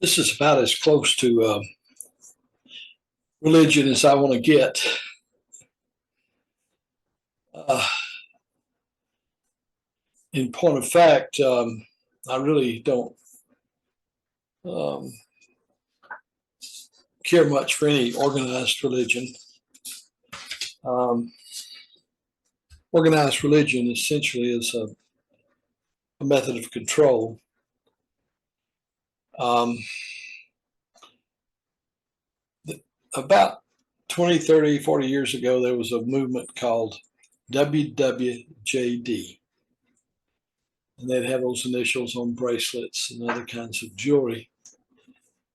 This is about as close to religion as I want to get. Uh, in point of fact, I really don't um, care much for any organized religion. Um, Organized religion essentially is a method of control. Um, about 20, 30, 40 years ago, there was a movement called Wwjd. And they'd have those initials on bracelets and other kinds of jewelry.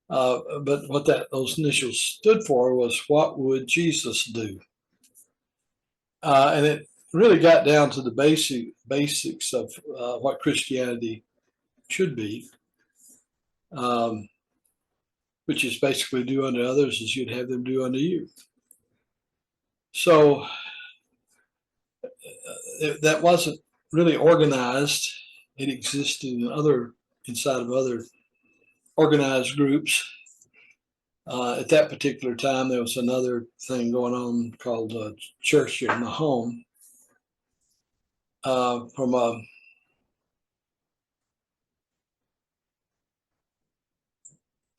But what those initials stood for was, what would Jesus do? And it really got down to the basics of what Christianity should be, which is basically do unto others as you'd have them do unto you. So that wasn't really organized. It existed inside of other organized groups. At that particular time, there was another thing going on called Church in the Home, from a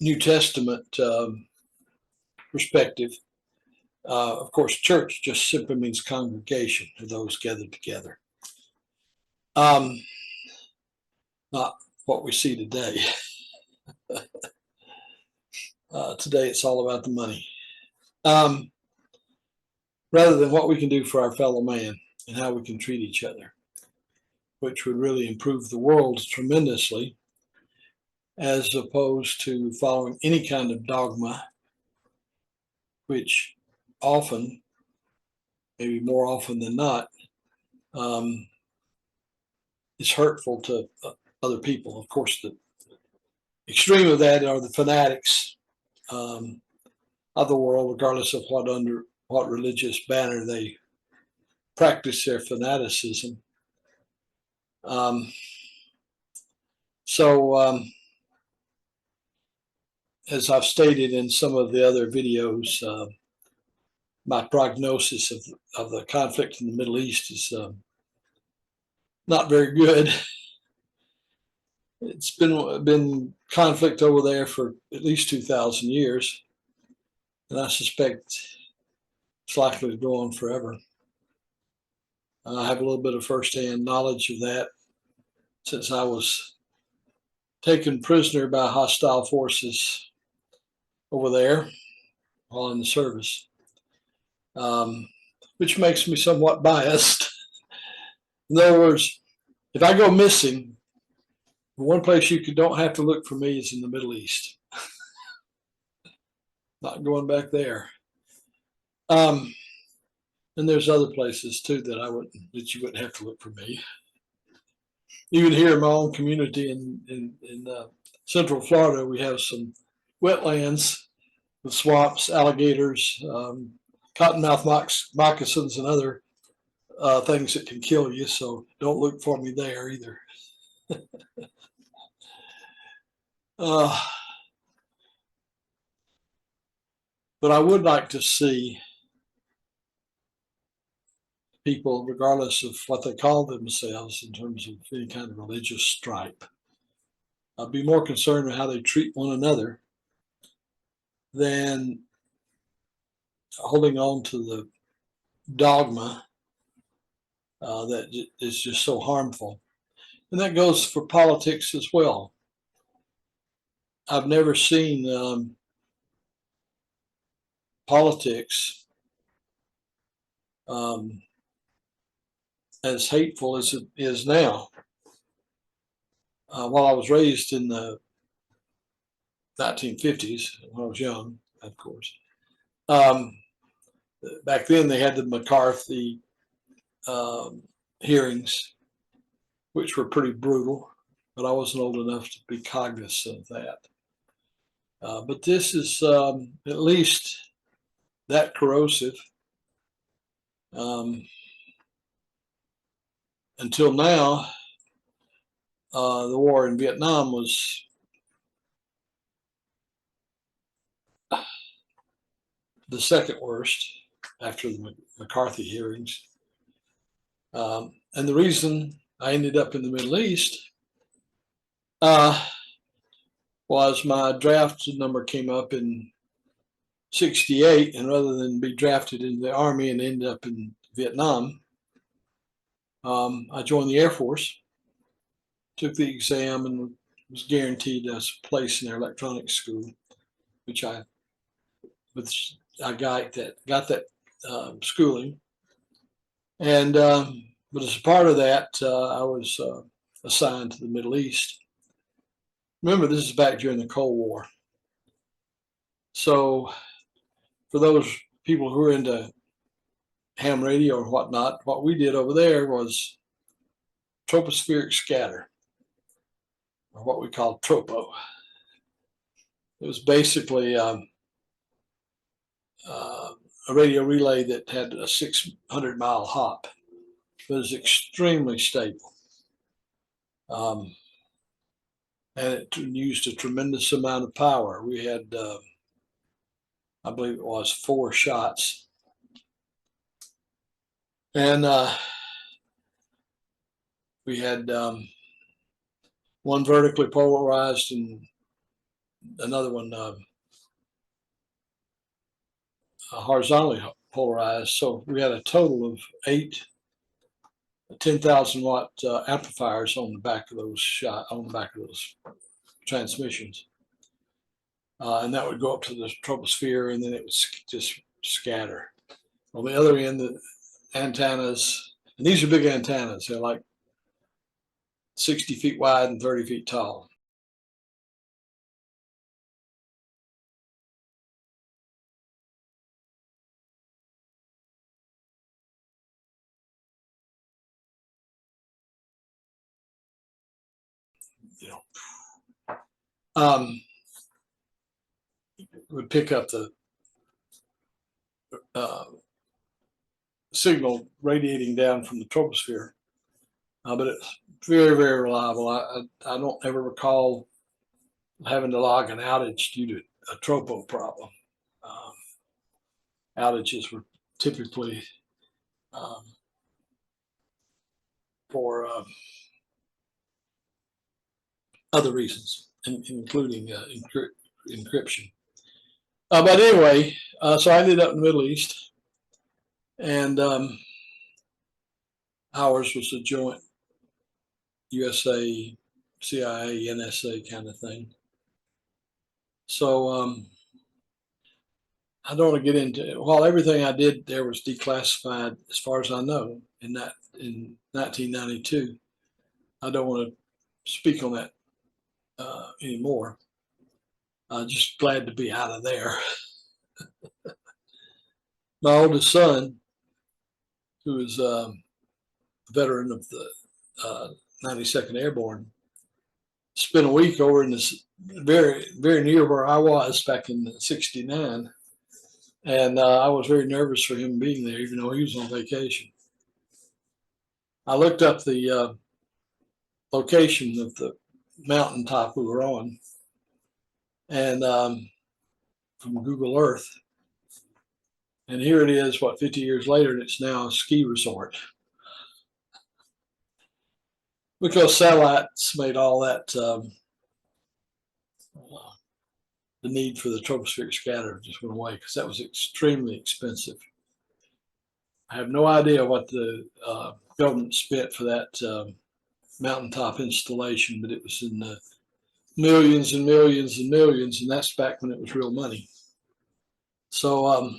New Testament perspective. Of course, church just simply means congregation of those gathered together. Not what we see today. Today, it's all about the money. Rather than what we can do for our fellow man and how we can treat each other, which would really improve the world tremendously, as opposed to following any kind of dogma, which often, maybe more often than not, is hurtful to other people. Of course, the extreme of that are the fanatics of the world, regardless of under what religious banner they practice their fanaticism. So, as I've stated in some of the other videos, my prognosis of the conflict in the Middle East is not very good. It's been conflict over there for at least 2,000 years, and I suspect it's likely to go on forever. I have a little bit of firsthand knowledge of that since I was taken prisoner by hostile forces over there while in the service, which makes me somewhat biased. In other words, if I go missing, the one place you don't have to look for me is in the Middle East. Not going back there. And there's other places too that you wouldn't have to look for me. Even here in my own community in Central Florida, we have some wetlands with swamps, alligators, cottonmouth moccasins, and other things that can kill you. So don't look for me there either. But I would like to see people, regardless of what they call themselves in terms of any kind of religious stripe, be more concerned with how they treat one another than holding on to the dogma that is just so harmful. And that goes for politics as well. I've never seen politics as hateful as it is now. While I was raised in the 1950s, when I was young, of course, back then they had the McCarthy hearings, which were pretty brutal, but I wasn't old enough to be cognizant of that. But this is at least that corrosive. Until now, the war in Vietnam was the second worst after the McCarthy hearings. And the reason I ended up in the Middle East was my draft number came up in 68, and rather than be drafted in the Army and end up in Vietnam, I joined the Air Force, took the exam, and was guaranteed a place in their electronics school, which I got that schooling. And but as a part of that, I was assigned to the Middle East. Remember, this is back during the Cold War. So for those people who are into ham radio or whatnot, what we did over there was tropospheric scatter, or what we call Tropo. It was basically a radio relay that had a 600-mile hop. It was extremely stable. And it used a tremendous amount of power. We had, I believe it was 4 shots. And we had one vertically polarized and another one horizontally polarized. So we had a total of 8 10,000 watt amplifiers on the back of those transmissions, and that would go up to the troposphere, and then it would just scatter. On the other end, the antennas, and these are big antennas. They're like 60 feet wide and 30 feet tall. You know, would pick up the signal radiating down from the troposphere, but it's very, very reliable. I don't ever recall having to log an outage due to a Tropo problem. Outages were typically for other reasons, including encryption. But anyway, so I ended up in the Middle East, and ours was a joint USA, CIA, NSA kind of thing. So I don't want to get into it. While everything I did there was declassified, as far as I know, in 1992, I don't want to speak on that anymore. Just glad to be out of there. My oldest son, who is a veteran of the 92nd Airborne, spent a week over in this very, very near where I was back in '69. And I was very nervous for him being there, even though he was on vacation. I looked up the location of the mountaintop we were on, and from Google Earth. And here it is, 50 years later, and it's now a ski resort. Because satellites made all that, the need for the tropospheric scatter just went away, because that was extremely expensive. I have no idea what the government spent for that mountaintop installation, but it was in the millions and millions and millions, and that's back when it was real money. So,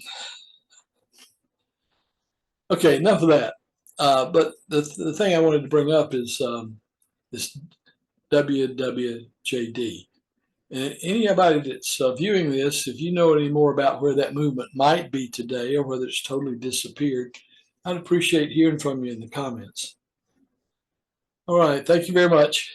okay, enough of that. But the thing I wanted to bring up is this Wwjd. And anybody that's viewing this, if you know any more about where that movement might be today or whether it's totally disappeared, I'd appreciate hearing from you in the comments. All right, thank you very much.